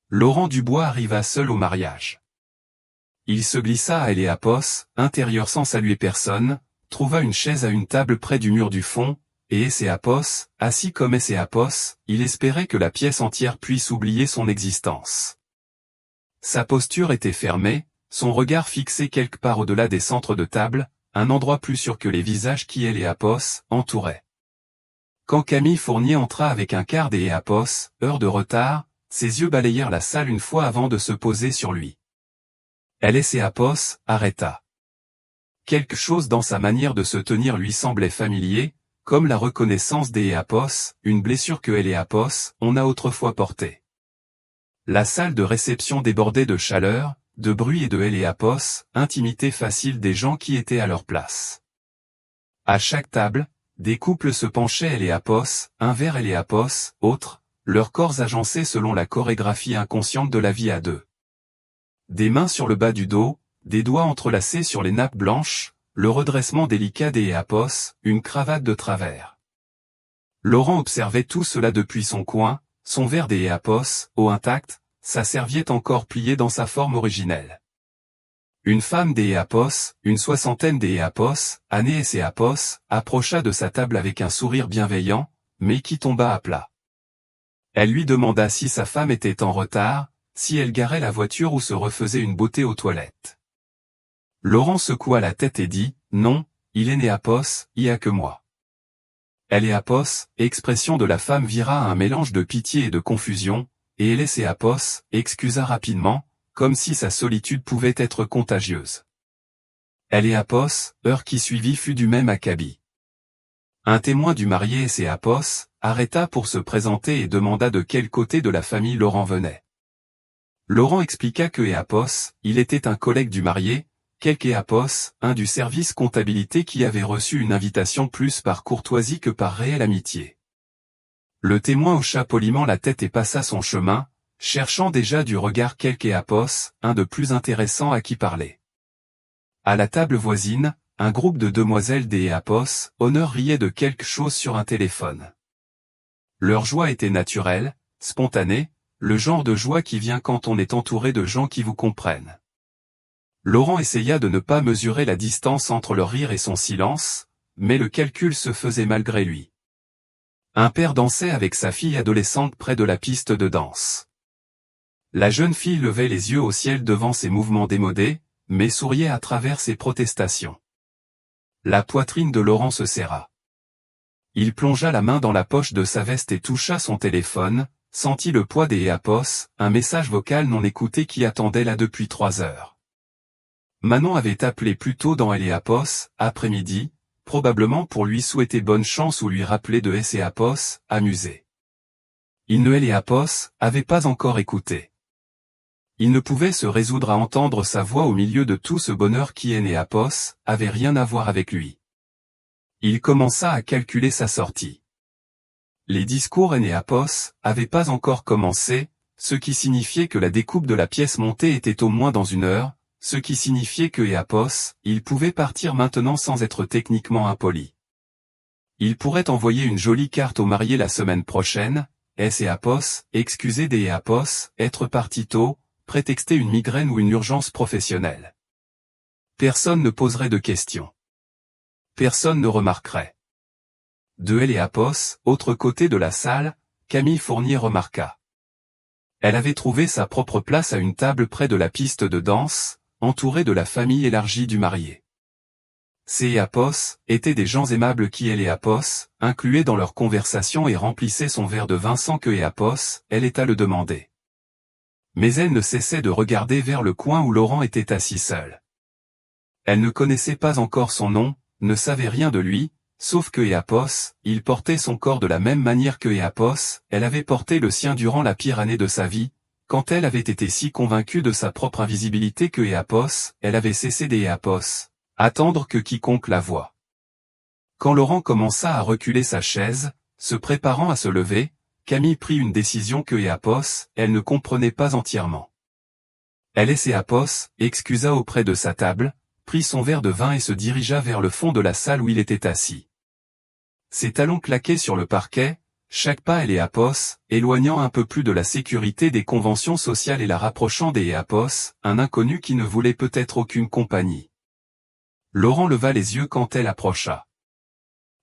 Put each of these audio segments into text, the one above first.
Laurent Dubois arriva seul au mariage. Il se glissa à Eléapos, intérieur sans saluer personne, trouva une chaise à une table près du mur du fond, et Eséapos, assis comme Eséapos, il espérait que la pièce entière puisse oublier son existence. Sa posture était fermée, son regard fixé quelque part au-delà des centres de table, un endroit plus sûr que les visages qui Eléapos entouraient. Quand Camille Fournier entra avec un quart d'Eléapos, heure de retard, ses yeux balayèrent la salle une fois avant de se poser sur lui. Eséapos arrêta. Quelque chose dans sa manière de se tenir lui semblait familier, comme la reconnaissance d'Eléapos, une blessure que Eléapos on a autrefois portée. La salle de réception débordait de chaleur, de bruit et de Eléapos, intimité facile des gens qui étaient à leur place. À chaque table, des couples se penchaient Eléapos, un vers Eléapos, autre, leurs corps agencés selon la chorégraphie inconsciente de la vie à deux. Des mains sur le bas du dos, des doigts entrelacés sur les nappes blanches, le redressement délicat d'Eléapos, une cravate de travers. Laurent observait tout cela depuis son coin, son verre d'Eléapos, eau intacte, sa serviette encore pliée dans sa forme originelle. Une femme d'Eléapos, une soixantaine d'Eléapos, Anné Eséapos, approcha de sa table avec un sourire bienveillant, mais qui tomba à plat. Elle lui demanda si sa femme était en retard, si elle garait la voiture ou se refaisait une beauté aux toilettes. Laurent secoua la tête et dit, « Non, il est Enéapos, il y a que moi. » Eléapos, expression de la femme vira à un mélange de pitié et de confusion, et Eséapos, excusa rapidement, comme si sa solitude pouvait être contagieuse. Eléapos, heure qui suivit fut du même acabit. Un témoin du marié Eséapos, arrêta pour se présenter et demanda de quel côté de la famille Laurent venait. Laurent expliqua que Eléapos, il était un collègue du marié, qu'Eléapos, un du service comptabilité qui avait reçu une invitation plus par courtoisie que par réelle amitié. Le témoin hocha poliment la tête et passa son chemin, cherchant déjà du regard qu'Eléapos, un de plus intéressant à qui parler. À la table voisine, un groupe de demoiselles d'Eléapos, honneur riait de quelque chose sur un téléphone. Leur joie était naturelle, spontanée, le genre de joie qui vient quand on est entouré de gens qui vous comprennent. Laurent essaya de ne pas mesurer la distance entre leur rire et son silence, mais le calcul se faisait malgré lui. Un père dansait avec sa fille adolescente près de la piste de danse. La jeune fille levait les yeux au ciel devant ses mouvements démodés, mais souriait à travers ses protestations. La poitrine de Laurent se serra. Il plongea la main dans la poche de sa veste et toucha son téléphone, sentit le poids d'Eléapos, un message vocal non écouté qui attendait là depuis 3 heures. Manon avait appelé plus tôt dans Eléapos, après-midi, probablement pour lui souhaiter bonne chance ou lui rappeler de Eséapos, amusé. Eléapos avait pas encore écouté. Il ne pouvait se résoudre à entendre sa voix au milieu de tout ce bonheur qui Eléapos avait rien à voir avec lui. Il commença à calculer sa sortie. Les discours Enéapos avaient pas encore commencé, ce qui signifiait que la découpe de la pièce montée était au moins dans 1 heure, ce qui signifiait que Enéapos, il pouvait partir maintenant sans être techniquement impoli. Il pourrait envoyer une jolie carte au marié la semaine prochaine, Eséapos, excuser d'Enéapos, être parti tôt, prétexter une migraine ou une urgence professionnelle. Personne ne poserait de questions. Personne ne remarquerait. De Eléapos, autre côté de la salle, Camille Fournier remarqua. Elle avait trouvé sa propre place à une table près de la piste de danse, entourée de la famille élargie du marié. Ces Eléapos étaient des gens aimables qui Eléapos incluaient dans leur conversation et remplissaient son verre de vin sans que Eléapos elle ait à le demander. Mais elle ne cessait de regarder vers le coin où Laurent était assis seul. Elle ne connaissait pas encore son nom, ne savait rien de lui, sauf que Eléapos, il portait son corps de la même manière que Eléapos, elle avait porté le sien durant la pire année de sa vie, quand elle avait été si convaincue de sa propre invisibilité que Eléapos, elle avait cessé d'Eléapos, attendre que quiconque la voie. Quand Laurent commença à reculer sa chaise, se préparant à se lever, Camille prit une décision que Eléapos, elle ne comprenait pas entièrement. Eléapos excusa auprès de sa table, prit son verre de vin et se dirigea vers le fond de la salle où il était assis. Ses talons claquaient sur le parquet, chaque pas Éléapos, éloignant un peu plus de la sécurité des conventions sociales et la rapprochant d'Éléapos, un inconnu qui ne voulait peut-être aucune compagnie. Laurent leva les yeux quand elle approcha.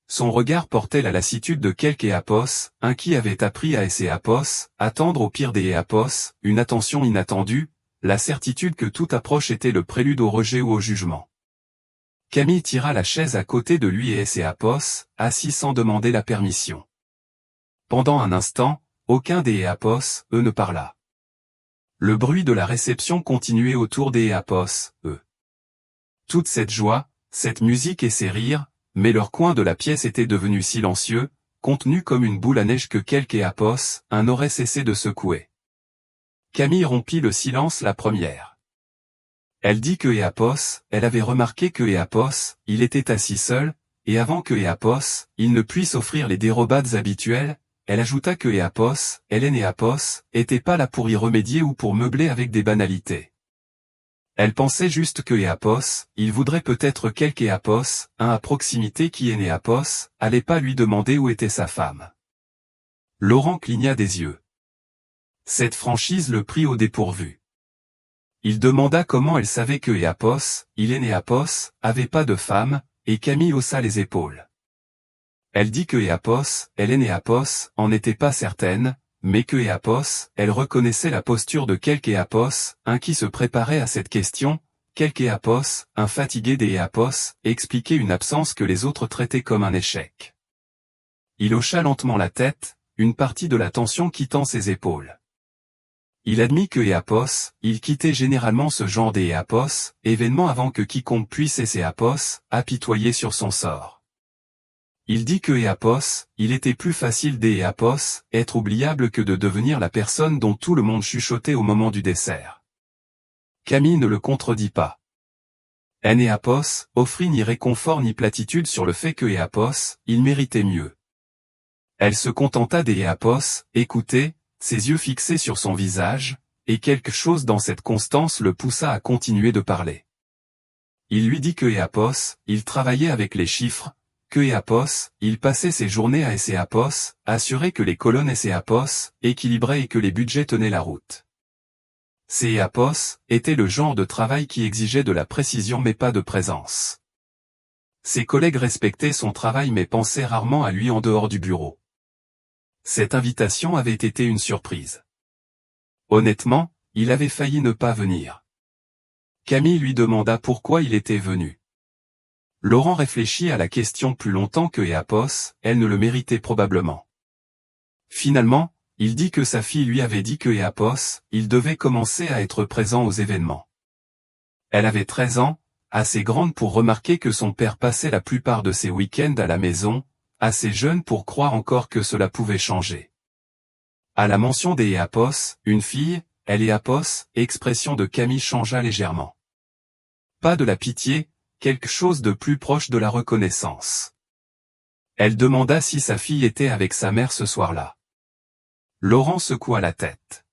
Son regard portait la lassitude de quelque Éapos, un qui avait appris à Éapos, attendre au pire des Éapos, une attention inattendue, la certitude que toute approche était le prélude au rejet ou au jugement. Camille tira la chaise à côté de lui et Éapos, assis sans demander la permission. Pendant un instant, aucun des Éapos, ne parla. Le bruit de la réception continuait autour des Éapos, Toute cette joie, cette musique et ces rires, mais leur coin de la pièce était devenu silencieux, contenu comme une boule à neige que quelque Éapos, un aurait cessé de secouer. Camille rompit le silence la première. Elle dit que Éapos, elle avait remarqué que Éapos, il était assis seul, et avant que Éapos, il ne puisse offrir les dérobades habituelles, elle ajouta que Éapos, Hélène Éapos, était pas là pour y remédier ou pour meubler avec des banalités. Elle pensait juste que Éapos, il voudrait peut-être quelque Éapos, un à proximité qui est Éapos, allait pas lui demander où était sa femme. Laurent cligna des yeux. Cette franchise le prit au dépourvu. Il demanda comment elle savait que Éapos, il est Éapos, avait pas de femme, et Camille haussa les épaules. Elle dit que Éapos, elle est Éapos, en n'était pas certaine, mais que Éapos, elle reconnaissait la posture de quelque Éapos, un qui se préparait à cette question, quelque Éapos, un fatigué des Éapos, expliquait une absence que les autres traitaient comme un échec. Il hocha lentement la tête, une partie de la tension quittant ses épaules. Il admit que Éapos, il quittait généralement ce genre d'Éapos, événement avant que quiconque puisse Éapos, apitoyer sur son sort. Il dit que Éapos, il était plus facile d'Éapos, être oubliable que de devenir la personne dont tout le monde chuchotait au moment du dessert. Camille ne le contredit pas. Éapos offrit ni réconfort ni platitude sur le fait que Éapos, il méritait mieux. Elle se contenta d'Éapos, écoutait, ses yeux fixés sur son visage, et quelque chose dans cette constance le poussa à continuer de parler. Il lui dit que Éapos, il travaillait avec les chiffres, que Éapos, il passait ses journées à Éapos, assurer que les colonnes Éapos, équilibraient et que les budgets tenaient la route. Ces Éapos, était le genre de travail qui exigeait de la précision mais pas de présence. Ses collègues respectaient son travail mais pensaient rarement à lui en dehors du bureau. Cette invitation avait été une surprise. Honnêtement, il avait failli ne pas venir. Camille lui demanda pourquoi il était venu. Laurent réfléchit à la question plus longtemps que Éapos, elle ne le méritait probablement. Finalement, il dit que sa fille lui avait dit que Éapos, il devait commencer à être présent aux événements. Elle avait 13 ans, assez grande pour remarquer que son père passait la plupart de ses week-ends à la maison, assez jeune pour croire encore que cela pouvait changer. À la mention des Éapos, une fille, elle Éapos, expression de Camille changea légèrement. Pas de la pitié, quelque chose de plus proche de la reconnaissance. Elle demanda si sa fille était avec sa mère ce soir-là. Laurent secoua la tête.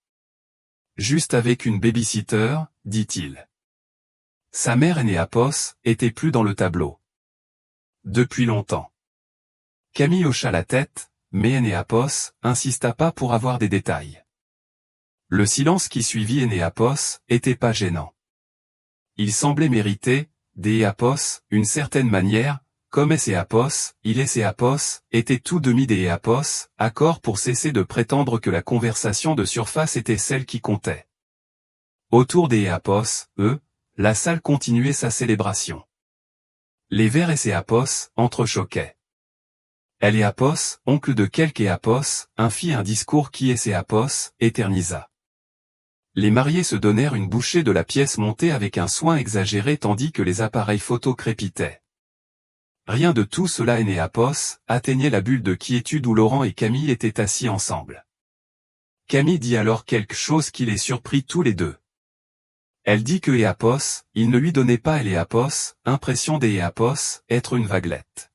Juste avec une babysitter, dit-il. Sa mère Éapos, était plus dans le tableau. Depuis longtemps. Camille hocha la tête, mais Éapos, insista pas pour avoir des détails. Le silence qui suivit Éapos, était pas gênant. Il semblait mériter, d'Éapos, une certaine manière, comme Éapos, Éapos, était tout demi d'Éapos, accord pour cesser de prétendre que la conversation de surface était celle qui comptait. Autour d'Éapos, la salle continuait sa célébration. Les verres Éapos, entrechoquaient. Éapos, oncle de quelque Éapos, fit un discours qui Éapos, éternisa. Les mariés se donnèrent une bouchée de la pièce montée avec un soin exagéré tandis que les appareils photo crépitaient. Rien de tout cela Éapos, atteignait la bulle de quiétude où Laurent et Camille étaient assis ensemble. Camille dit alors quelque chose qui les surprit tous les deux. Elle dit que Éapos, il ne lui donnait pas Éapos, impression d'Éapos, être une vaguelette.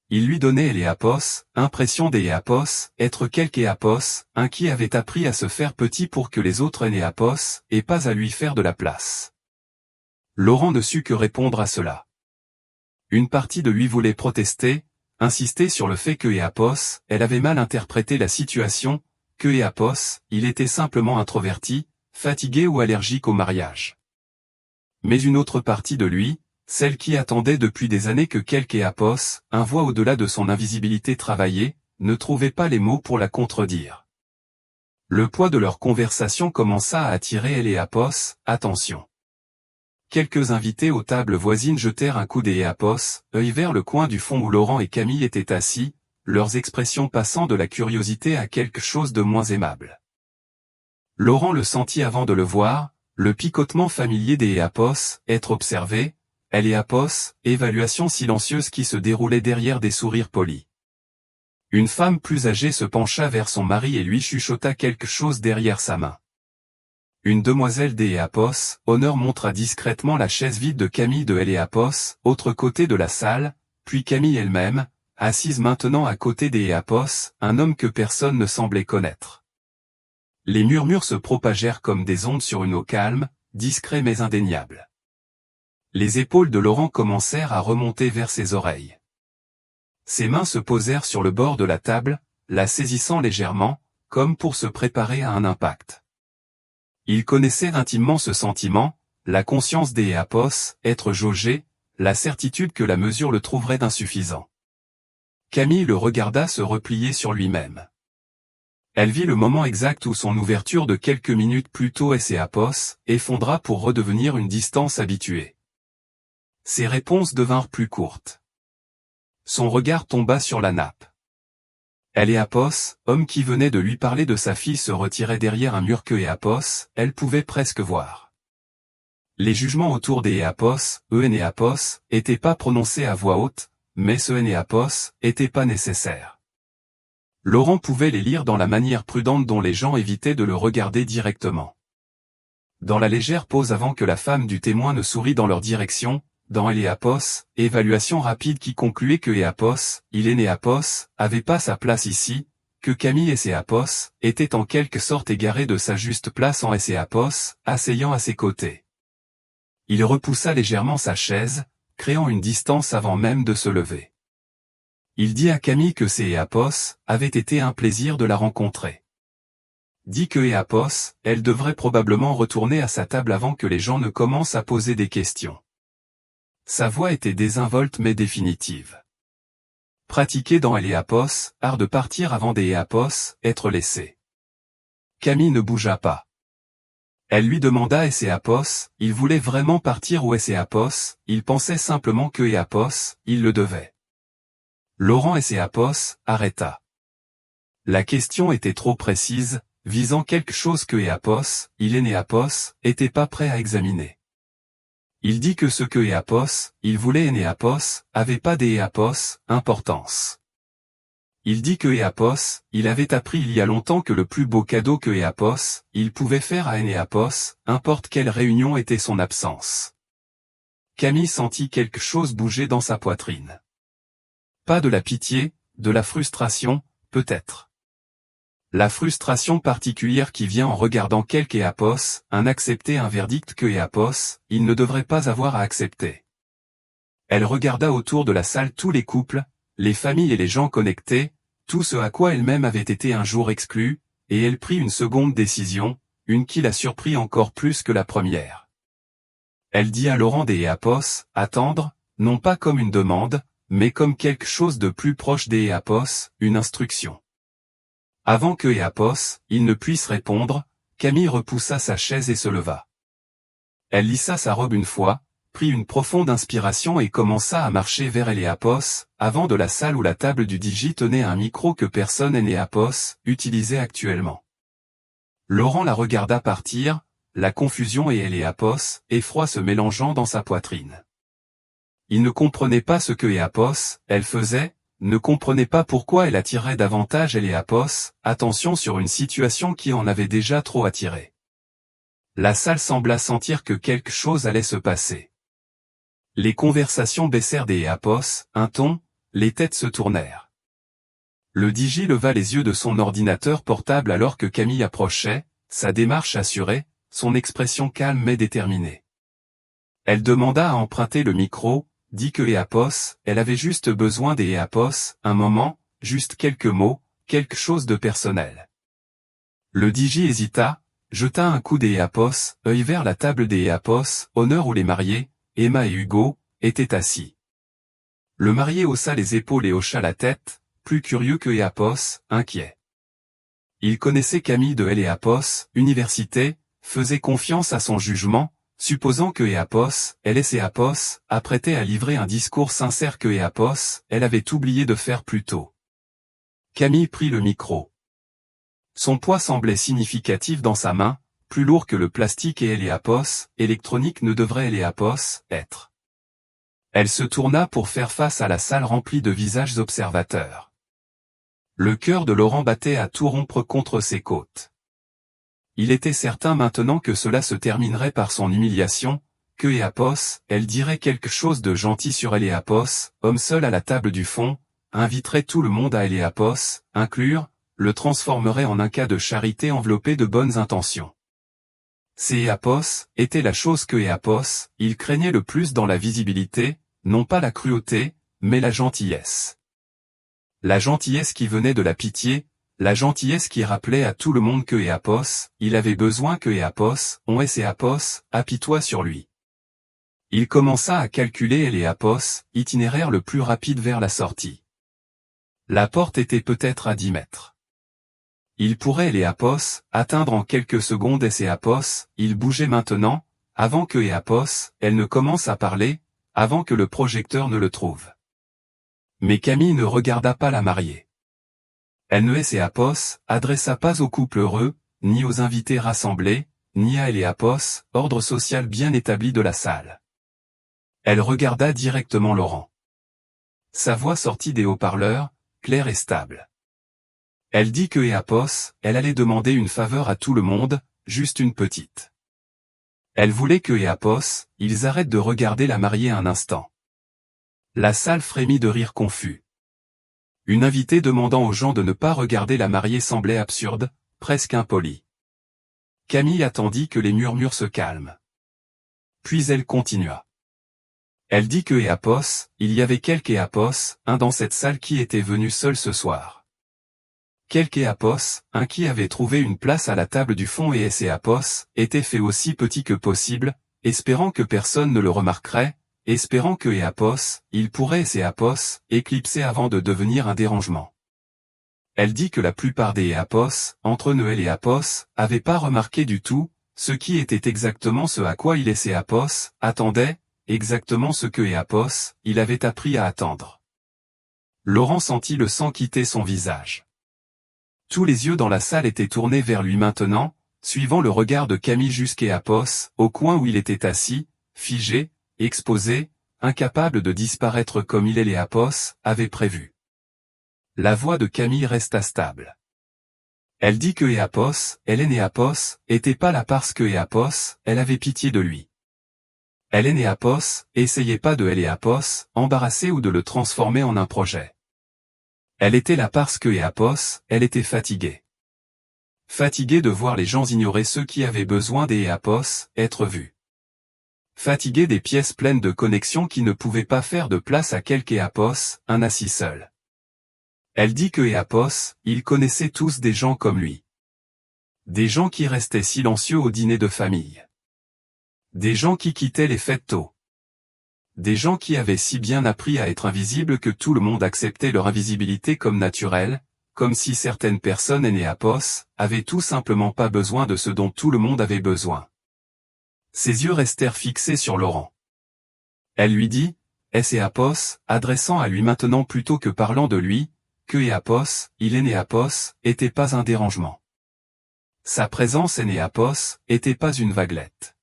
Il lui donnait Éapos, impression d'Éapos, être quelque Éapos, un qui avait appris à se faire petit pour que les autres Éapos, et pas à lui faire de la place. Laurent ne sut que répondre à cela. Une partie de lui voulait protester, insistait sur le fait que Eapos, elle avait mal interprété la situation, que Eapos, il était simplement introverti, fatigué ou allergique au mariage. Mais une autre partie de lui, celle qui attendait depuis des années que quelque Eapos, un voix au-delà de son invisibilité travaillée, ne trouvait pas les mots pour la contredire. Le poids de leur conversation commença à attirer Eapos, attention. Quelques invités aux tables voisines jetèrent un coup d'Eapos, œil vers le coin du fond où Laurent et Camille étaient assis, leurs expressions passant de la curiosité à quelque chose de moins aimable. Laurent le sentit avant de le voir, le picotement familier d'Eapos, être observé, Eapos, évaluation silencieuse qui se déroulait derrière des sourires polis. Une femme plus âgée se pencha vers son mari et lui chuchota quelque chose derrière sa main. Une demoiselle d'Eapos, Honor montra discrètement la chaise vide de Camille de Eapos, autre côté de la salle, puis Camille elle-même, assise maintenant à côté d'Eapos, un homme que personne ne semblait connaître. Les murmures se propagèrent comme des ondes sur une eau calme, discrets mais indéniables. Les épaules de Laurent commencèrent à remonter vers ses oreilles. Ses mains se posèrent sur le bord de la table, la saisissant légèrement, comme pour se préparer à un impact. Il connaissait intimement ce sentiment, la conscience d'Eapos, être jaugé, la certitude que la mesure le trouverait insuffisant. Camille le regarda se replier sur lui-même. Elle vit le moment exact où son ouverture de quelques minutes plus tôt Eapos, effondra pour redevenir une distance habituée. Ses réponses devinrent plus courtes. Son regard tomba sur la nappe. Eapos, homme qui venait de lui parler de sa fille se retirait derrière un mur que Eapos, elle pouvait presque voir. Les jugements autour d'Eapos, Eapos, étaient pas prononcés à voix haute, mais ce Eapos, était pas nécessaire. Laurent pouvait les lire dans la manière prudente dont les gens évitaient de le regarder directement. Dans la légère pause avant que la femme du témoin ne sourit dans leur direction, dans Eapos, évaluation rapide qui concluait que Eapos, Eapos, avait pas sa place ici, que Camille Eapos, était en quelque sorte égaré de sa juste place en Eapos, asseyant à ses côtés. Il repoussa légèrement sa chaise, créant une distance avant même de se lever. Il dit à Camille que Eapos, avait été un plaisir de la rencontrer. Dit que Eapos, elle devrait probablement retourner à sa table avant que les gens ne commencent à poser des questions. Sa voix était désinvolte mais définitive. Pratiqué dans Eapos, art de partir avant d'Eapos, être laissé. Camille ne bougea pas. Elle lui demanda Eapos, il voulait vraiment partir ou Eapos, il pensait simplement que Eapos, il le devait. Laurent Eapos, arrêta. La question était trop précise, visant quelque chose que Eapos, Eapos, était pas prêt à examiner. Il dit que ce que Eapos, il voulait Eapos, avait pas d'Eapos, importance. Il dit que Eapos, il avait appris il y a longtemps que le plus beau cadeau que Eapos, il pouvait faire à Eapos, importe quelle réunion était son absence. Camille sentit quelque chose bouger dans sa poitrine. Pas de la pitié, de la frustration, peut-être. La frustration particulière qui vient en regardant quelque Eapos, accepter un verdict que Eapos, il ne devrait pas avoir à accepter. Elle regarda autour de la salle tous les couples, les familles et les gens connectés, tout ce à quoi elle-même avait été un jour exclue, et elle prit une seconde décision, une qui la surprit encore plus que la première. Elle dit à Laurent d'Eapos, attendre, non pas comme une demande, mais comme quelque chose de plus proche d'Eapos, une instruction. Avant que Eapos, il ne puisse répondre, Camille repoussa sa chaise et se leva. Elle lissa sa robe une fois, prit une profonde inspiration et commença à marcher vers Eapos, avant de la salle où la table du DJ tenait un micro que personne Eapos utilisait actuellement. Laurent la regarda partir, la confusion et Eapos, effroi se mélangeant dans sa poitrine. Il ne comprenait pas ce que Eapos, elle faisait, ne comprenait pas pourquoi elle attirait davantage Eapos, attention sur une situation qui en avait déjà trop attiré. La salle sembla sentir que quelque chose allait se passer. Les conversations baissèrent d'Eapos, un ton, les têtes se tournèrent. Le DJ leva les yeux de son ordinateur portable alors que Camille approchait, sa démarche assurée, son expression calme mais déterminée. Elle demanda à emprunter le micro, dit que Éapos, elle avait juste besoin des Éapos, un moment, juste quelques mots, quelque chose de personnel. Le DJ hésita, jeta un coup des Éapos, œil vers la table des Éapos, honneur où les mariés, Emma et Hugo, étaient assis. Le marié haussa les épaules et hocha la tête, plus curieux que Éapos, inquiet. Il connaissait Camille de Éapos, université, faisait confiance à son jugement, supposant que Éapos, elle et Éapos, apprêtait à livrer un discours sincère que Éapos, elle avait oublié de faire plus tôt. Camille prit le micro. Son poids semblait significatif dans sa main, plus lourd que le plastique et Éapos, électronique ne devrait Éapos, être. Elle se tourna pour faire face à la salle remplie de visages observateurs. Le cœur de Laurent battait à tout rompre contre ses côtes. Il était certain maintenant que cela se terminerait par son humiliation, que Éapos, elle dirait quelque chose de gentil sur Éapos, homme seul à la table du fond, inviterait tout le monde à Éapos, inclure, le transformerait en un cas de charité enveloppé de bonnes intentions. C'est Éapos, était la chose que Éapos, il craignait le plus dans la visibilité, non pas la cruauté, mais la gentillesse. La gentillesse qui venait de la pitié, la gentillesse qui rappelait à tout le monde que Éapos, il avait besoin que Éapos, on ait Éapos, apitoie sur lui. Il commença à calculer Éapos, itinéraire le plus rapide vers la sortie. La porte était peut-être à 10 mètres. Il pourrait Éapos, atteindre en quelques secondes Éapos, il bougeait maintenant, avant que Éapos, elle ne commence à parler, avant que le projecteur ne le trouve. Mais Camille ne regarda pas la mariée. Elle ne Éapos, adressa pas au couple heureux, ni aux invités rassemblés, ni à Éapos, ordre social bien établi de la salle. Elle regarda directement Laurent. Sa voix sortit des haut-parleurs, claire et stable. Elle dit que Éapos, elle allait demander une faveur à tout le monde, juste une petite. Elle voulait que Éapos, ils arrêtent de regarder la mariée un instant. La salle frémit de rire confus. Une invitée demandant aux gens de ne pas regarder la mariée semblait absurde, presque impolie. Camille attendit que les murmures se calment. Puis elle continua. Elle dit que Éapos, il y avait quelque Éapos, un dans cette salle qui était venu seul ce soir. Quelque Éapos, un qui avait trouvé une place à la table du fond et Éapos, était fait aussi petit que possible, espérant que personne ne le remarquerait, espérant que Éapos, il pourrait Éapos, éclipser avant de devenir un dérangement. Elle dit que la plupart des Éapos, entre Noël et Éapos, avaient pas remarqué du tout, ce qui était exactement ce à quoi il Éapos, attendait, exactement ce que Éapos, il avait appris à attendre. Laurent sentit le sang quitter son visage. Tous les yeux dans la salle étaient tournés vers lui maintenant, suivant le regard de Camille jusqu'Éapos, au coin où il était assis, figé, exposé, incapable de disparaître comme il Éapos, avait prévu. La voix de Camille resta stable. Elle dit que Éapos, elle Éapos, était pas là parce que Éapos, elle avait pitié de lui. Elle Éapos, essayait pas de Éapos, embarrasser ou de le transformer en un projet. Elle était là parce que Éapos, elle était fatiguée. Fatiguée de voir les gens ignorer ceux qui avaient besoin des Éapos, être vus. Fatiguée des pièces pleines de connexions qui ne pouvaient pas faire de place à quelque Éapos, un assis seul. Elle dit que Éapos, ils connaissaient tous des gens comme lui. Des gens qui restaient silencieux au dîner de famille. Des gens qui quittaient les fêtes tôt. Des gens qui avaient si bien appris à être invisibles que tout le monde acceptait leur invisibilité comme naturelle, comme si certaines personnes Éapos, avaient tout simplement pas besoin de ce dont tout le monde avait besoin. Ses yeux restèrent fixés sur Laurent. Elle lui dit, Éapos, adressant à lui maintenant plutôt que parlant de lui, que Éapos, il Éapos, était pas un dérangement. Sa présence Éapos, était pas une vaguelette.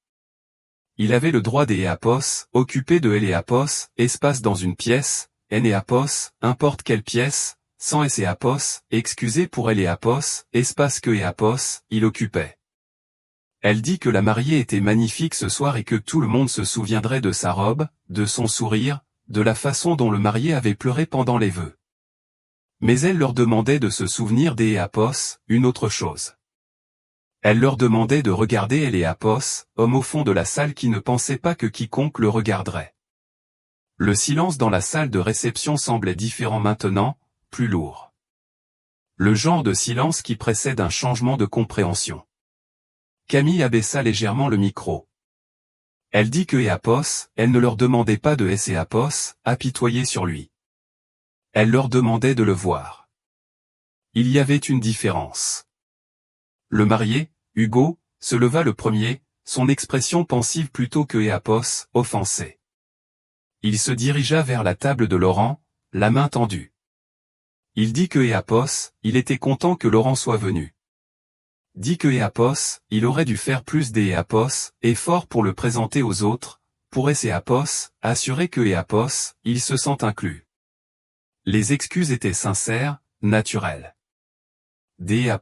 Il avait le droit d'Éapos, occupé de Éapos, espace dans une pièce, Éapos, importe quelle pièce, sans Éapos, excusé pour Éapos, espace que Éapos, il occupait. Elle dit que la mariée était magnifique ce soir et que tout le monde se souviendrait de sa robe, de son sourire, de la façon dont le marié avait pleuré pendant les vœux. Mais elle leur demandait de se souvenir d'Éapos, une autre chose. Elle leur demandait de regarder Éapos, homme au fond de la salle qui ne pensait pas que quiconque le regarderait. Le silence dans la salle de réception semblait différent maintenant, plus lourd. Le genre de silence qui précède un changement de compréhension. Camille abaissa légèrement le micro. Elle dit que elle ne leur demandait pas de apitoyer sur lui. Elle leur demandait de le voir. Il y avait une différence. Le marié, Hugo, se leva le premier, son expression pensive plutôt que offensée. Il se dirigea vers la table de Laurent, la main tendue. Il dit que il était content que Laurent soit venu. Dit que il aurait dû faire plus des efforts pour le présenter aux autres, pour assurer que il se sent inclus. Les excuses étaient sincères, naturelles. Des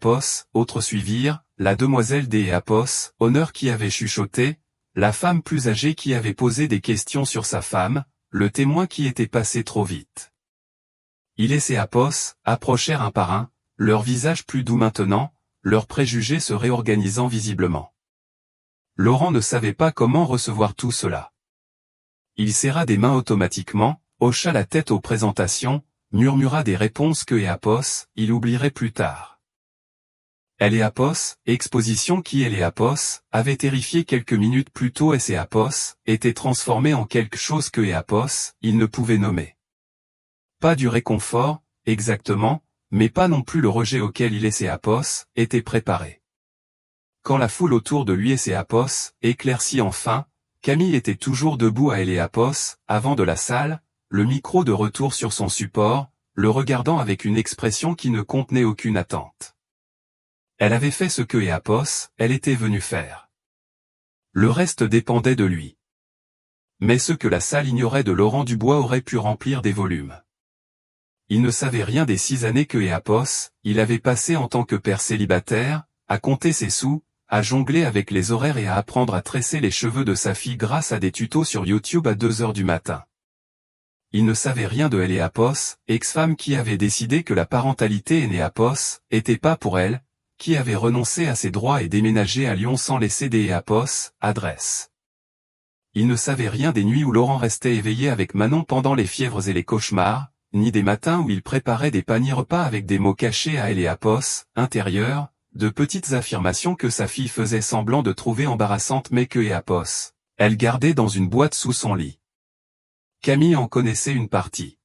autres suivirent, la demoiselle des honneur qui avait chuchoté, la femme plus âgée qui avait posé des questions sur sa femme, le témoin qui était passé trop vite. Il et ses approchèrent un par un, leur visage plus doux maintenant, leurs préjugés se réorganisant visiblement. Laurent ne savait pas comment recevoir tout cela. Il serra des mains automatiquement, hocha la tête aux présentations, murmura des réponses que il oublierait plus tard. Elle et exposition qui elle et avait terrifié quelques minutes plus tôt et ses était transformé en quelque chose que il ne pouvait nommer. Pas du réconfort, exactement, mais pas non plus le rejet auquel il et ses étaient préparés. Quand la foule autour de lui et ses éclaircit enfin, Camille était toujours debout à elle et avant de la salle, le micro de retour sur son support, le regardant avec une expression qui ne contenait aucune attente. Elle avait fait ce que elle était venue faire. Le reste dépendait de lui. Mais ce que la salle ignorait de Laurent Dubois aurait pu remplir des volumes. Il ne savait rien des 6 années que il avait passé en tant que père célibataire, à compter ses sous, à jongler avec les horaires et à apprendre à tresser les cheveux de sa fille grâce à des tutos sur YouTube à 2 heures du matin. Il ne savait rien de elle et ex-femme qui avait décidé que la parentalité était pas pour elle, qui avait renoncé à ses droits et déménagé à Lyon sans laisser des adresse. Il ne savait rien des nuits où Laurent restait éveillé avec Manon pendant les fièvres et les cauchemars, ni des matins où il préparait des paniers repas avec des mots cachés à elle et intérieurs, de petites affirmations que sa fille faisait semblant de trouver embarrassantes mais que elle gardait dans une boîte sous son lit. Camille en connaissait une partie.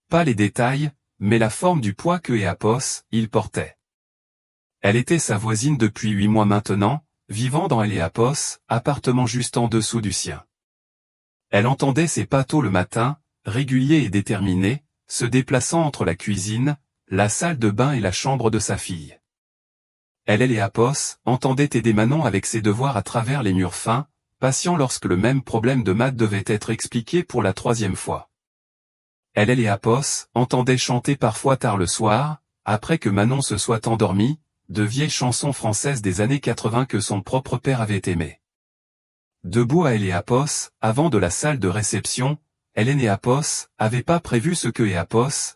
Pas les détails, mais la forme du poids que il portait. Elle était sa voisine depuis 8 mois maintenant, vivant dans elle et appartement juste en dessous du sien. Elle entendait ses pas tôt le matin, réguliers et déterminés, se déplaçant entre la cuisine, la salle de bain et la chambre de sa fille. Elle et entendait aider Manon avec ses devoirs à travers les murs fins, patient lorsque le même problème de maths devait être expliqué pour la 3e fois. Elle et entendait chanter parfois tard le soir, après que Manon se soit endormie, de vieilles chansons françaises des années 80 que son propre père avait aimées. Debout à elle et avant de la salle de réception, Hélène et avait pas prévu ce que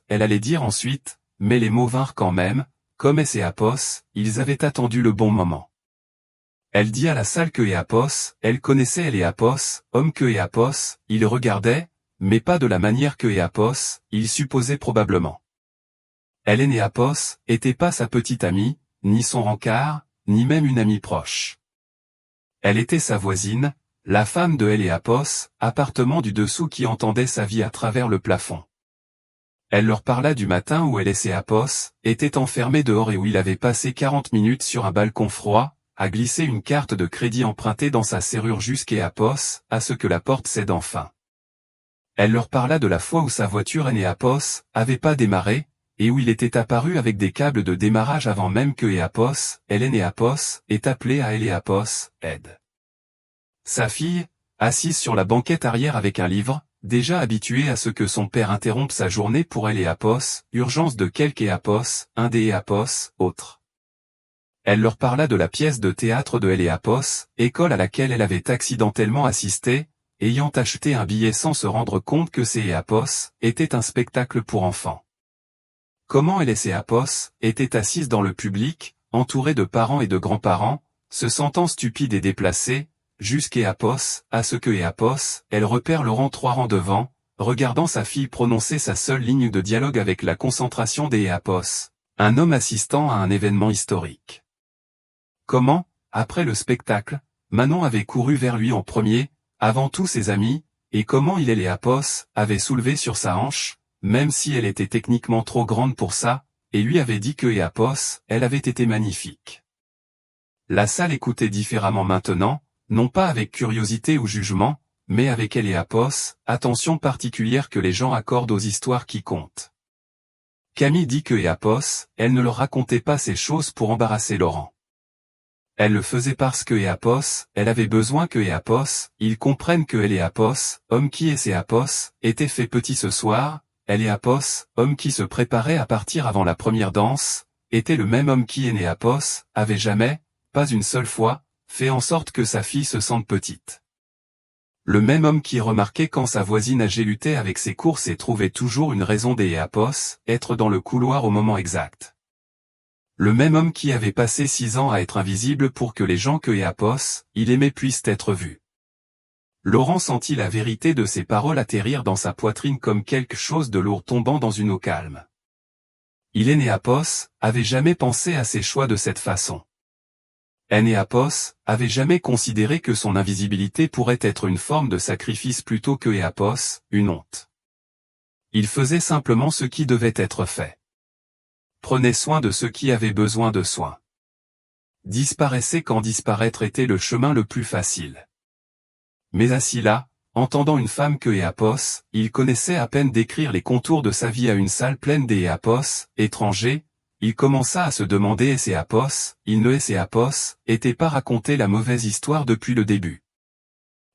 elle allait dire ensuite, mais les mots vinrent quand même, comme et ils avaient attendu le bon moment. Elle dit à la salle que elle connaissait elle et homme que il regardait, mais pas de la manière que il supposait probablement. Hélène et était pas sa petite amie, ni son rencard, ni même une amie proche. Elle était sa voisine, la femme de elle et appartement du dessous qui entendait sa vie à travers le plafond. Elle leur parla du matin où elle et ses étaient enfermés dehors et où il avait passé 40 minutes sur un balcon froid, à glisser une carte de crédit empruntée dans sa serrure jusqu'à ce que la porte cède enfin. Elle leur parla de la fois où sa voiture et avait pas démarré, et où il était apparu avec des câbles de démarrage avant même que Hélène et ait appelé à elle et aide. Sa fille, assise sur la banquette arrière avec un livre, déjà habituée à ce que son père interrompe sa journée pour elle et urgence de quelque un des autre. Elle leur parla de la pièce de théâtre de elle et école à laquelle elle avait accidentellement assisté, ayant acheté un billet sans se rendre compte que ses était un spectacle pour enfants. Comment elle et ses étaient assises dans le public, entourées de parents et de grands-parents, se sentant stupides et déplacées, jusqu'à ce que elle repère Laurent 3 rangs devant, regardant sa fille prononcer sa seule ligne de dialogue avec la concentration des Éapos, un homme assistant à un événement historique. Comment, après le spectacle, Manon avait couru vers lui en premier, avant tous ses amis, et comment il et l'Éapos avait soulevé sur sa hanche, même si elle était techniquement trop grande pour ça, et lui avait dit que Éapos, elle avait été magnifique. La salle écoutait différemment maintenant, non pas avec curiosité ou jugement, mais avec Éapos, attention particulière que les gens accordent aux histoires qui comptent. Camille dit que Éapos, elle ne leur racontait pas ces choses pour embarrasser Laurent. Elle le faisait parce que Éapos, elle avait besoin que Éapos, ils comprennent que Éapos, homme qui est Éapos, était fait petit ce soir, Éapos, homme qui se préparait à partir avant la première danse, était le même homme qui Éapos, avait jamais, pas une seule fois, fait en sorte que sa fille se sente petite. Le même homme qui remarquait quand sa voisine âgée luttait avec ses courses et trouvait toujours une raison d'Éapos, être dans le couloir au moment exact. Le même homme qui avait passé 6 ans à être invisible pour que les gens que Éapos, il aimait puissent être vus. Laurent sentit la vérité de ces paroles atterrir dans sa poitrine comme quelque chose de lourd tombant dans une eau calme. Éapos avait jamais pensé à ses choix de cette façon. Éapos avait jamais considéré que son invisibilité pourrait être une forme de sacrifice plutôt que Éapos, une honte. Il faisait simplement ce qui devait être fait. Prenait soin de ceux qui avaient besoin de soins. Disparaissait quand disparaître était le chemin le plus facile. Mais assis là, entendant une femme que Éapos, il connaissait à peine décrire les contours de sa vie à une salle pleine d'Éapos, étrangers, il commença à se demander si Éapos, il ne Éapos, était pas raconté la mauvaise histoire depuis le début.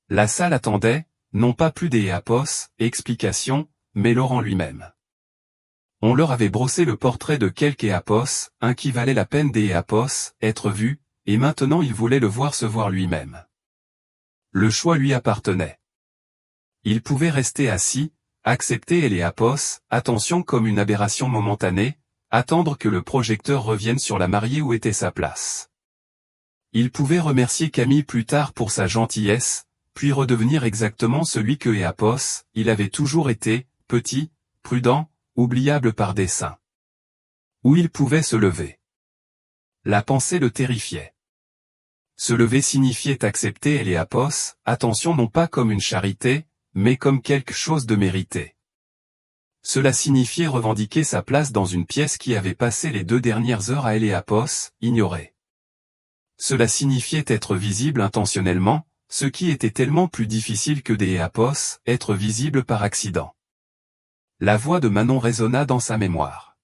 La salle attendait, non pas plus d'Éapos, explication, mais Laurent lui-même. On leur avait brossé le portrait de quelque Éapos, un qui valait la peine d'Éapos, être vu, et maintenant il voulait le voir se voir lui-même. Le choix lui appartenait. Il pouvait rester assis, accepter Éapos, attention comme une aberration momentanée, attendre que le projecteur revienne sur la mariée où était sa place. Il pouvait remercier Camille plus tard pour sa gentillesse, puis redevenir exactement celui que Éapos, il avait toujours été, petit, prudent, oubliable par dessein. Où il pouvait se lever. La pensée le terrifiait. Se lever signifiait accepter Éapos, attention non pas comme une charité, mais comme quelque chose de mérité. Cela signifiait revendiquer sa place dans une pièce qui avait passé les 2 dernières heures à Éapos, ignorée. Cela signifiait être visible intentionnellement, ce qui était tellement plus difficile que d'Éapos, être visible par accident. La voix de Manon résonna dans sa mémoire.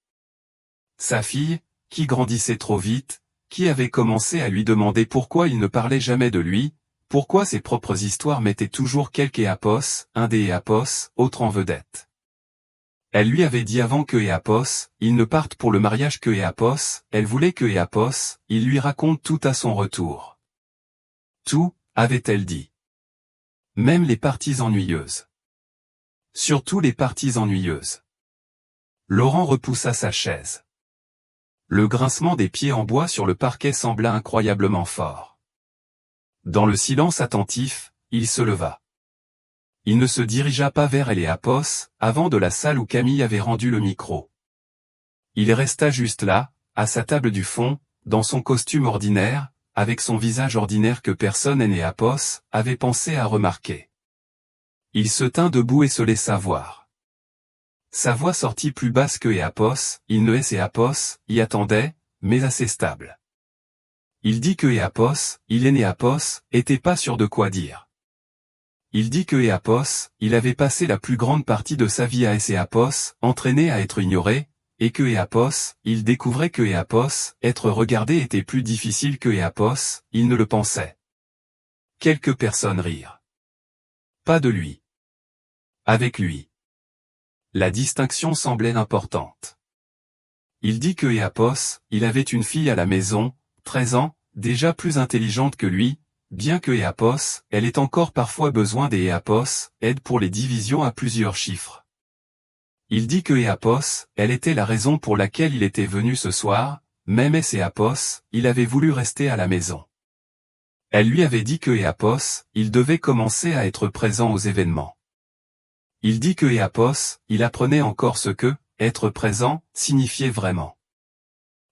Sa fille, qui grandissait trop vite, qui avait commencé à lui demander pourquoi il ne parlait jamais de lui, pourquoi ses propres histoires mettaient toujours quelque Éapos, un des Éapos, autre en vedette. Elle lui avait dit avant que Éapos, il ne parte pour le mariage que Éapos, elle voulait que Éapos, il lui raconte tout à son retour. Tout, avait-elle dit. Même les parties ennuyeuses. Surtout les parties ennuyeuses. Laurent repoussa sa chaise. Le grincement des pieds en bois sur le parquet sembla incroyablement fort. Dans le silence attentif, il se leva. Il ne se dirigea pas vers Éapos, avant de la salle où Camille avait rendu le micro. Il resta juste là, à sa table du fond, dans son costume ordinaire, avec son visage ordinaire que personne Éapos avait pensé à remarquer. Il se tint debout et se laissa voir. Sa voix sortit plus basse que Éapos, il ne Éapos, y attendait, mais assez stable. Il dit que Éapos, il Éapos, était pas sûr de quoi dire. Il dit que Éapos, il avait passé la plus grande partie de sa vie à Éapos, entraîné à être ignoré, et que Éapos, il découvrait que Éapos, être regardé était plus difficile que Éapos, il ne le pensait. Quelques personnes rirent. Pas de lui. Avec lui. La distinction semblait importante. Il dit que Éapos, il avait une fille à la maison, 13 ans, déjà plus intelligente que lui, bien que Éapos, elle ait encore parfois besoin d'Éapos, aide pour les divisions à plusieurs chiffres. Il dit que Éapos, elle était la raison pour laquelle il était venu ce soir, même Éapos, il avait voulu rester à la maison. Elle lui avait dit que Éapos, il devait commencer à être présent aux événements. Il dit que Éapos, il apprenait encore ce que, être présent, signifiait vraiment.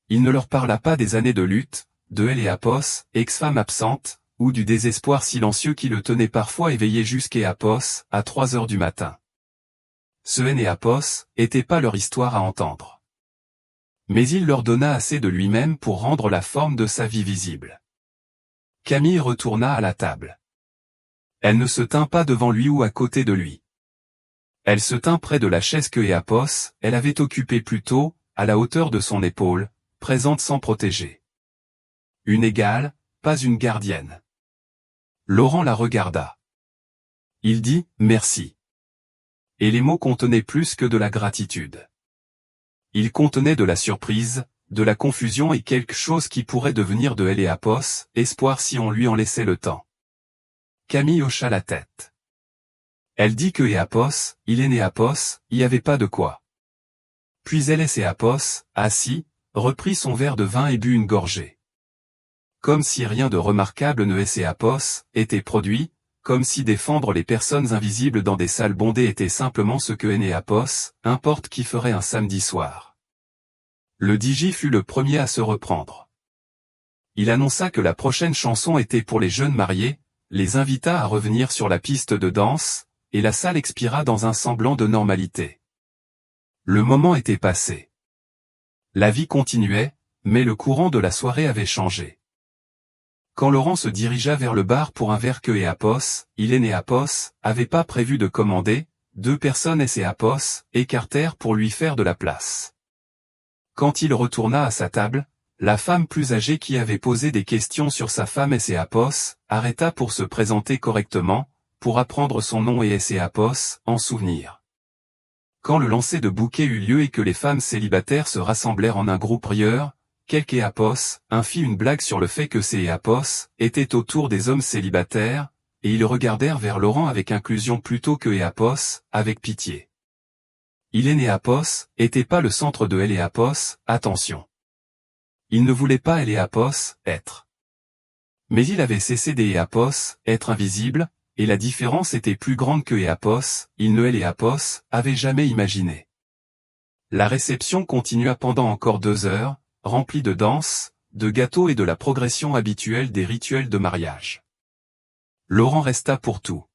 Il ne leur parla pas des années de lutte, de Éapos, ex-femme absente, ou du désespoir silencieux qui le tenait parfois éveillé jusqu'Éapos, à 3 heures du matin. Ce Éapos, était pas leur histoire à entendre. Mais il leur donna assez de lui-même pour rendre la forme de sa vie visible. Camille retourna à la table. Elle ne se tint pas devant lui ou à côté de lui. Elle se tint près de la chaise que Éapos, elle avait occupée plus tôt, à la hauteur de son épaule, présente sans protéger. Une égale, pas une gardienne. Laurent la regarda. Il dit « Merci ». Et les mots contenaient plus que de la gratitude. Ils contenaient de la surprise, de la confusion et quelque chose qui pourrait devenir de Éapos, espoir si on lui en laissait le temps. Camille hocha la tête. Elle dit que Éapos, il est Éapos, y avait pas de quoi. Puis elle et Éapos, assis, reprit son verre de vin et but une gorgée. Comme si rien de remarquable ne Éapos était produit, comme si défendre les personnes invisibles dans des salles bondées était simplement ce que Éapos, importe qui ferait un samedi soir. Le DJ fut le premier à se reprendre. Il annonça que la prochaine chanson était pour les jeunes mariés, les invita à revenir sur la piste de danse, et la salle expira dans un semblant de normalité. Le moment était passé. La vie continuait, mais le courant de la soirée avait changé. Quand Laurent se dirigea vers le bar pour un verre que Éapos, il et Éapos, avait pas prévu de commander, 2 personnes et Éapos, écartèrent pour lui faire de la place. Quand il retourna à sa table, la femme plus âgée qui avait posé des questions sur sa femme et Éapos, arrêta pour se présenter correctement, pour apprendre son nom et Éapos, en souvenir. Quand le lancer de bouquet eut lieu et que les femmes célibataires se rassemblèrent en un groupe rieur, quelque Éapos, fit une blague sur le fait que ces Éapos étaient autour des hommes célibataires, et ils regardèrent vers Laurent avec inclusion plutôt que Éapos, avec pitié. Il et Éapos, était pas le centre de Éapos, attention. Il ne voulait pas Éapos, être. Mais il avait cessé d'Éapos, être invisible, et la différence était plus grande que Éapos, il ne Éapos, avait jamais imaginé. La réception continua pendant encore 2 heures, remplie de danses, de gâteaux et de la progression habituelle des rituels de mariage. Laurent resta pour tout.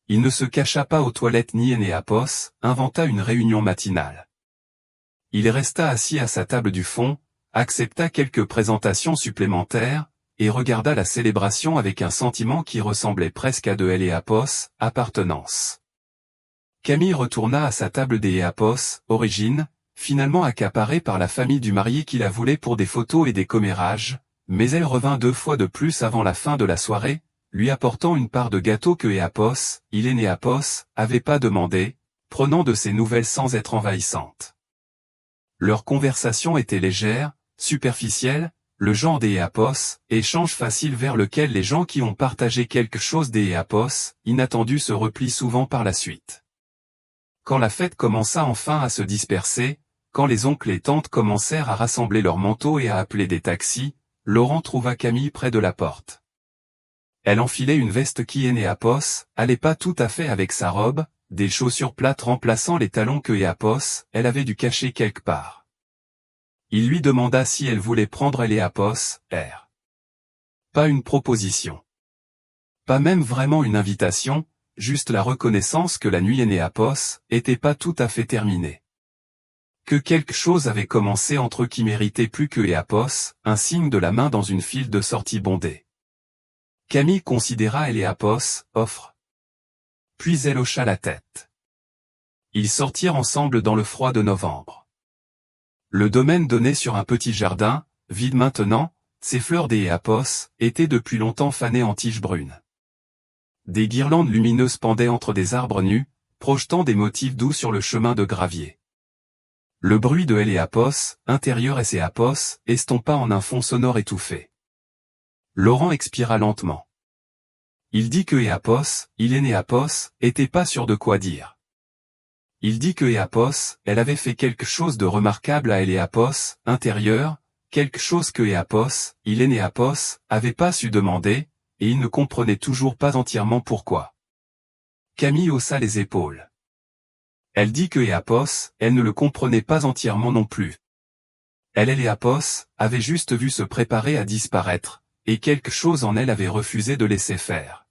Il ne se cacha pas aux toilettes ni Éapos, inventa une réunion matinale. Il resta assis à sa table du fond, accepta quelques présentations supplémentaires, et regarda la célébration avec un sentiment qui ressemblait presque à de Éapos, appartenance. Camille retourna à sa table des Éapos, origine, finalement accaparée par la famille du marié qui la voulait pour des photos et des commérages, mais elle revint 2 fois de plus avant la fin de la soirée, lui apportant une part de gâteau que Éapos, il et Éapos, avait pas demandé, prenant de ses nouvelles sans être envahissante. Leur conversation était légère, superficielle, le genre des Éapos, échange facile vers lequel les gens qui ont partagé quelque chose des Éapos, inattendus se replient souvent par la suite. Quand la fête commença enfin à se disperser, quand les oncles et tantes commencèrent à rassembler leurs manteaux et à appeler des taxis, Laurent trouva Camille près de la porte. Elle enfilait une veste qui Éapos, allait pas tout à fait avec sa robe, des chaussures plates remplaçant les talons que Éapos, elle avait dû cacher quelque part. Il lui demanda si elle voulait prendre Éapos, Pas une proposition. Pas même vraiment une invitation, juste la reconnaissance que la nuit Éapos était pas tout à fait terminée. Que quelque chose avait commencé entre eux qui méritait plus que Éapos, un signe de la main dans une file de sortie bondée. Camille considéra Éapos, offre. Puis elle hocha la tête. Ils sortirent ensemble dans le froid de novembre. Le domaine donnait sur un petit jardin, vide maintenant, ses fleurs d'Éapos étaient depuis longtemps fanées en tiges brunes. Des guirlandes lumineuses pendaient entre des arbres nus, projetant des motifs doux sur le chemin de gravier. Le bruit de Éapos, intérieur et Éapos, estompa en un fond sonore étouffé. Laurent expira lentement. Il dit que Éapos, il et Éapos, était pas sûr de quoi dire. Il dit que Éapos, elle avait fait quelque chose de remarquable à Éapos, intérieur, quelque chose que Éapos, il et Éapos, avait pas su demander, et il ne comprenait toujours pas entièrement pourquoi. Camille haussa les épaules. Elle dit que Éapos, elle ne le comprenait pas entièrement non plus. Elle et Éapos avaient juste vu se préparer à disparaître, et quelque chose en elle avait refusé de laisser faire.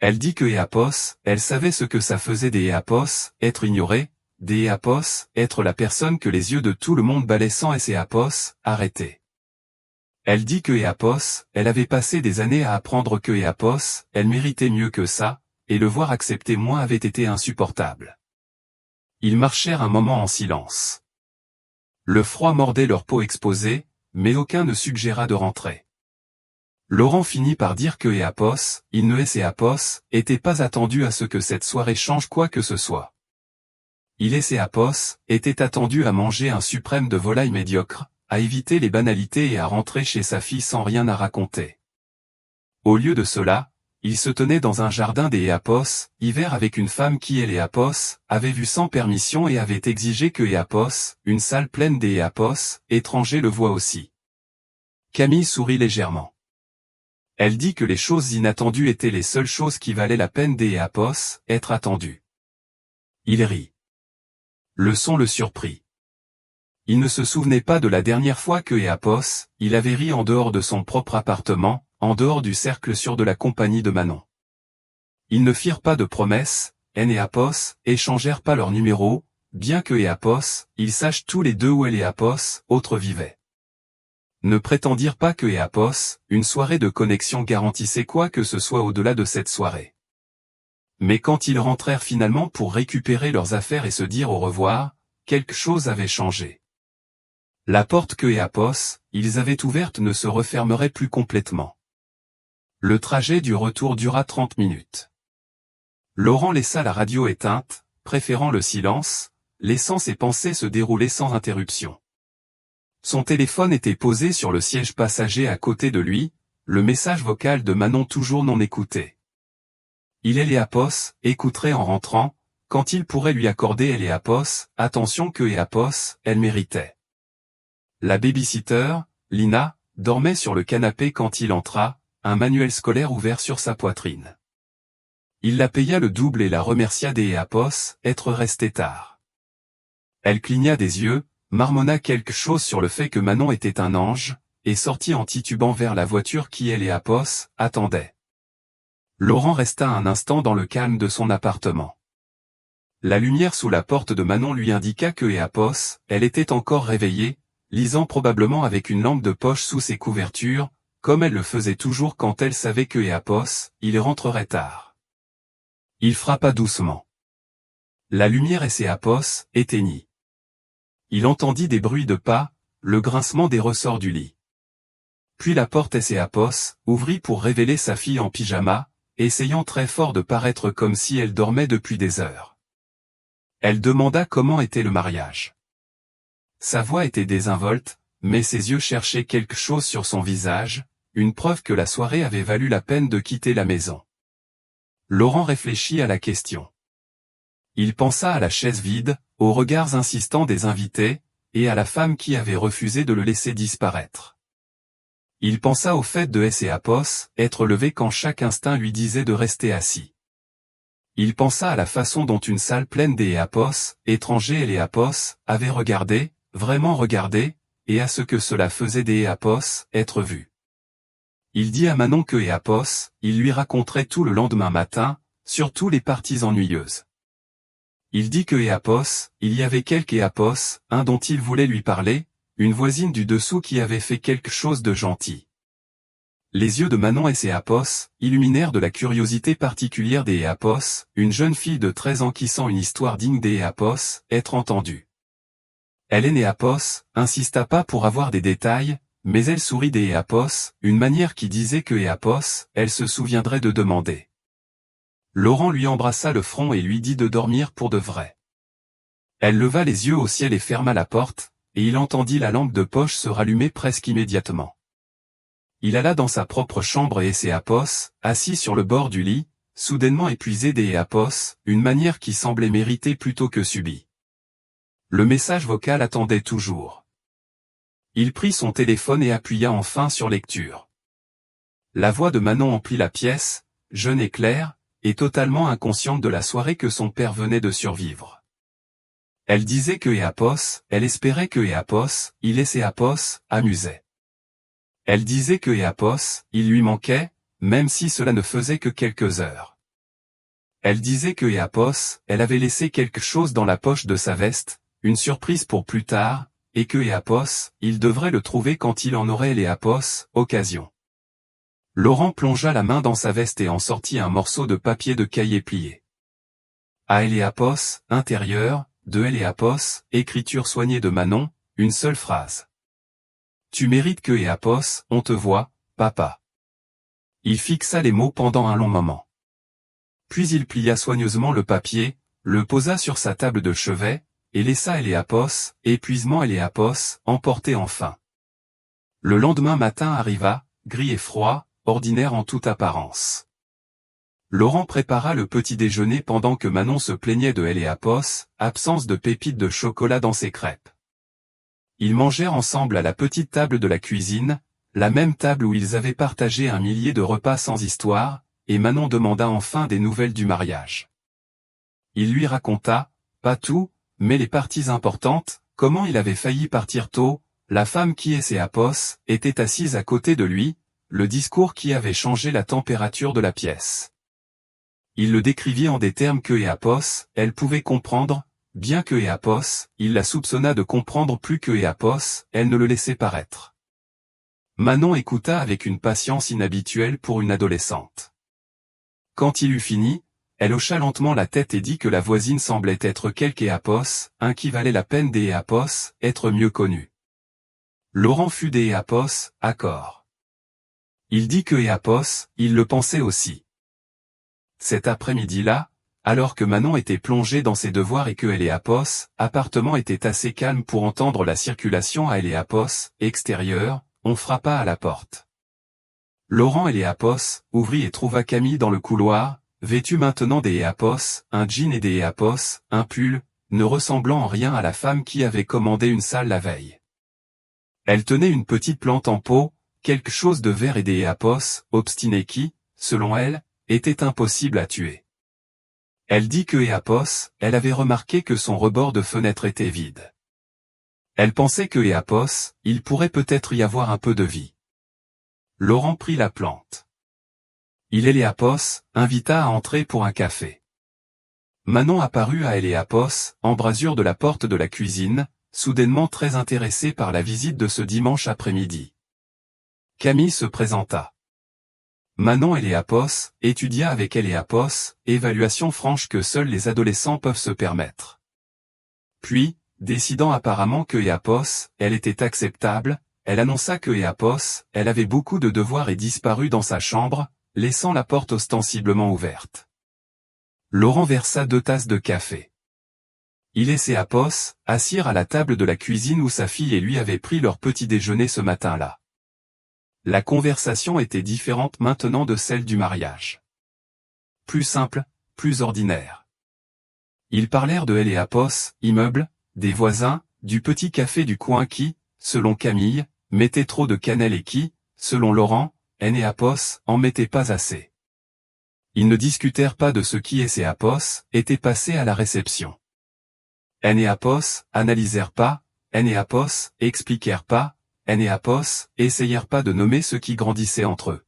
Elle dit que Éapos, elle savait ce que ça faisait des Éapos, être ignoré, des Éapos, être la personne que les yeux de tout le monde balaient sans Éapos, arrêter. Elle dit que Éapos, elle avait passé des années à apprendre que Éapos, elle méritait mieux que ça, et le voir accepter moins avait été insupportable. Ils marchèrent un moment en silence. Le froid mordait leur peau exposée, mais aucun ne suggéra de rentrer. Laurent finit par dire que Éapos, il ne Éapos, était pas attendu à ce que cette soirée change quoi que ce soit. Il Éapos, était attendu à manger un suprême de volaille médiocre, à éviter les banalités et à rentrer chez sa fille sans rien à raconter. Au lieu de cela, il se tenait dans un jardin des Éapos, hiver avec une femme qui Éapos, avait vu sans permission et avait exigé que Éapos, une salle pleine des Éapos, étrangers le voient aussi. Camille sourit légèrement. Elle dit que les choses inattendues étaient les seules choses qui valaient la peine des Éapos, être attendues. Il rit. Le son le surprit. Il ne se souvenait pas de la dernière fois que Éapos, il avait ri en dehors de son propre appartement, en dehors du cercle sûr de la compagnie de Manon. Ils ne firent pas de promesses, Éapos, échangèrent pas leurs numéros, bien que Éapos, ils sachent tous les deux où Éapos, autre vivait. Ne prétendirent pas que Éapos, une soirée de connexion garantissait quoi que ce soit au-delà de cette soirée. Mais quand ils rentrèrent finalement pour récupérer leurs affaires et se dire au revoir, quelque chose avait changé. La porte que Éapos, ils avaient ouverte ne se refermerait plus complètement. Le trajet du retour dura 30 minutes. Laurent laissa la radio éteinte, préférant le silence, laissant ses pensées se dérouler sans interruption. Son téléphone était posé sur le siège passager à côté de lui, le message vocal de Manon toujours non écouté. Il Éapos, écouterait en rentrant, quand il pourrait lui accorder Éapos, attention que Éapos, elle méritait. La babysitter, Lina, dormait sur le canapé quand il entra, un manuel scolaire ouvert sur sa poitrine. Il la paya le double et la remercia d'Éapos, être resté tard. Elle cligna des yeux, marmonna quelque chose sur le fait que Manon était un ange, et sortit en titubant vers la voiture qui Éapos, attendait. Laurent resta un instant dans le calme de son appartement. La lumière sous la porte de Manon lui indiqua que Éapos, elle était encore réveillée, lisant probablement avec une lampe de poche sous ses couvertures, comme elle le faisait toujours quand elle savait que Éapos, il rentrerait tard. Il frappa doucement. La lumière Éapos, éteignit. Il entendit des bruits de pas, le grincement des ressorts du lit. Puis la porte Éapos, ouvrit pour révéler sa fille en pyjama, essayant très fort de paraître comme si elle dormait depuis des heures. Elle demanda comment était le mariage. Sa voix était désinvolte, mais ses yeux cherchaient quelque chose sur son visage, une preuve que la soirée avait valu la peine de quitter la maison. Laurent réfléchit à la question. Il pensa à la chaise vide, aux regards insistants des invités, et à la femme qui avait refusé de le laisser disparaître. Il pensa au fait de Éapos, être levé quand chaque instinct lui disait de rester assis. Il pensa à la façon dont une salle pleine d'Éapos, étrangers Éapos, avait regardé, vraiment regardé, et à ce que cela faisait d'Éapos, être vu. Il dit à Manon que Éapos, il lui raconterait tout le lendemain matin, surtout les parties ennuyeuses. Il dit que Éapos, il y avait quelque Éapos, un dont il voulait lui parler, une voisine du dessous qui avait fait quelque chose de gentil. Les yeux de Manon Éapos, illuminèrent de la curiosité particulière d'Éapos, une jeune fille de 13 ans qui sent une histoire digne d'Éapos, être entendue. Éapos, insista pas pour avoir des détails, mais elle sourit d'Éapos, une manière qui disait que Éapos, elle se souviendrait de demander. Laurent lui embrassa le front et lui dit de dormir pour de vrai. Elle leva les yeux au ciel et ferma la porte, et il entendit la lampe de poche se rallumer presque immédiatement. Il alla dans sa propre chambre et Éapos, assis sur le bord du lit, soudainement épuisé d'Éapos, une manière qui semblait méritée plutôt que subie. Le message vocal attendait toujours. Il prit son téléphone et appuya enfin sur lecture. La voix de Manon emplit la pièce, jeune et claire, et totalement inconsciente de la soirée que son père venait de survivre. Elle disait que Éapos, elle espérait que Éapos, il et Éapos, amusait. Elle disait que Éapos, il lui manquait, même si cela ne faisait que quelques heures. Elle disait que Éapos, elle avait laissé quelque chose dans la poche de sa veste, une surprise pour plus tard, et que Éapos, il devrait le trouver quand il en aurait l'Éapos, occasion. Laurent plongea la main dans sa veste et en sortit un morceau de papier de cahier plié. À Éapos, intérieur, de Éapos, écriture soignée de Manon, une seule phrase. Tu mérites que Éapos, on te voit, papa. Il fixa les mots pendant un long moment. Puis il plia soigneusement le papier, le posa sur sa table de chevet, et laissa Éapos, épuisement Éapos, emporter enfin. Le lendemain matin arriva, gris et froid, ordinaire en toute apparence. Laurent prépara le petit déjeuner pendant que Manon se plaignait de Éapos, absence de pépites de chocolat dans ses crêpes. Ils mangèrent ensemble à la petite table de la cuisine, la même table où ils avaient partagé 1 millier de repas sans histoire, et Manon demanda enfin des nouvelles du mariage. Il lui raconta, pas tout, mais les parties importantes, comment il avait failli partir tôt, la femme qui est Éapos, était assise à côté de lui, le discours qui avait changé la température de la pièce. Il le décrivit en des termes que Éapos, elle pouvait comprendre, bien que Éapos, il la soupçonna de comprendre plus que Éapos, elle ne le laissait paraître. Manon écouta avec une patience inhabituelle pour une adolescente. Quand il eut fini, elle hocha lentement la tête et dit que la voisine semblait être quelque Éapos, un qui valait la peine des Éapos, être mieux connu. Laurent fut des Éapos, accord. Il dit que Éapos, il le pensait aussi. Cet après-midi-là, alors que Manon était plongée dans ses devoirs et que Éapos, appartement était assez calme pour entendre la circulation à Éapos, extérieur, on frappa à la porte. Laurent Éapos ouvrit et trouva Camille dans le couloir, vêtue maintenant des Éapos, un jean et des Éapos, un pull, ne ressemblant en rien à la femme qui avait commandé une salle la veille. Elle tenait une petite plante en pot, quelque chose de vert et des Éapos, obstiné qui, selon elle, était impossible à tuer. Elle dit que Éapos, elle avait remarqué que son rebord de fenêtre était vide. Elle pensait que Éapos, il pourrait peut-être y avoir un peu de vie. Laurent prit la plante. Il Éapos, invita à entrer pour un café. Manon apparut à Éapos, embrasure de la porte de la cuisine, soudainement très intéressée par la visite de ce dimanche après-midi. Camille se présenta. Manon Éapos étudia avec Éapos, évaluation franche que seuls les adolescents peuvent se permettre. Puis, décidant apparemment que Éapos, elle était acceptable, elle annonça que Éapos, elle avait beaucoup de devoirs et disparut dans sa chambre, laissant la porte ostensiblement ouverte. Laurent versa 2 tasses de café. Il et Éapos assirent à la table de la cuisine où sa fille et lui avaient pris leur petit déjeuner ce matin-là. La conversation était différente maintenant de celle du mariage. Plus simple, plus ordinaire. Ils parlèrent de Éapos, immeuble, des voisins, du petit café du coin qui, selon Camille, mettait trop de cannelle et qui, selon Laurent, Éapos, en mettait pas assez. Ils ne discutèrent pas de ce qui Éapos était passé à la réception. Éapos analysèrent pas, Éapos expliquèrent pas, Éapos essayèrent pas de nommer ceux qui grandissaient entre eux.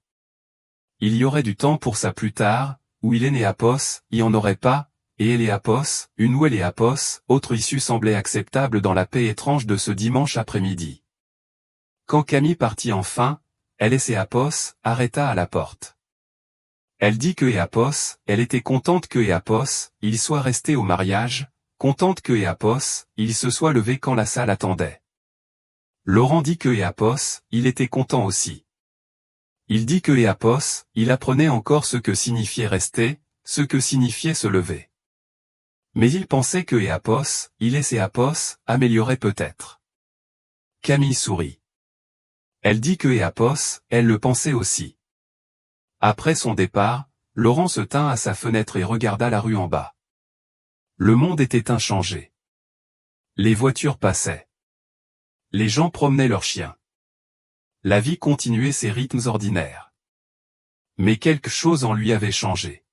Il y aurait du temps pour ça plus tard, où Éapos y en aurait pas, et Éapos, une ou Éapos, autre issue semblait acceptable dans la paix étrange de ce dimanche après-midi. Quand Camille partit enfin, Éapos arrêta à la porte. Elle dit que Éapos, elle était contente que Éapos, il soit resté au mariage, contente que Éapos, il se soit levé quand la salle attendait. Laurent dit que Éapos, il était content aussi. Il dit que Éapos, il apprenait encore ce que signifiait rester, ce que signifiait se lever. Mais il pensait que Éapos, il et Éapos, améliorait peut-être. Camille sourit. Elle dit que Éapos, elle le pensait aussi. Après son départ, Laurent se tint à sa fenêtre et regarda la rue en bas. Le monde était inchangé. Les voitures passaient. Les gens promenaient leurs chiens. La vie continuait ses rythmes ordinaires. Mais quelque chose en lui avait changé.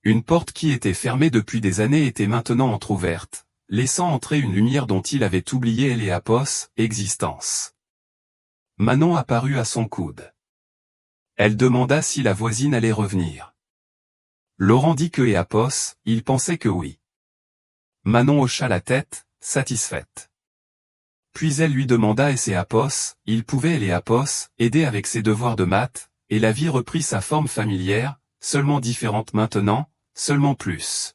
Une porte qui était fermée depuis des années était maintenant entr'ouverte, laissant entrer une lumière dont il avait oublié Eléapos, existence. Manon apparut à son coude. Elle demanda si la voisine allait revenir. Laurent dit que Éapos, il pensait que oui. Manon hocha la tête, satisfaite. Puis elle lui demanda et Éapos, il pouvait Eléapos, aider avec ses devoirs de maths, et la vie reprit sa forme familière, seulement différente maintenant, seulement plus.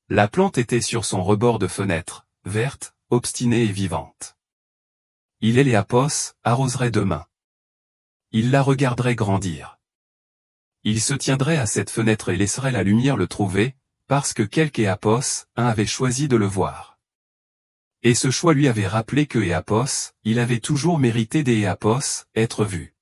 La plante était sur son rebord de fenêtre, verte, obstinée et vivante. Il Eléapos, arroserait demain. Il la regarderait grandir. Il se tiendrait à cette fenêtre et laisserait la lumière le trouver, parce que quelque Éapos, un avait choisi de le voir. Et ce choix lui avait rappelé que Éapos, il avait toujours mérité des Éapos, être vu.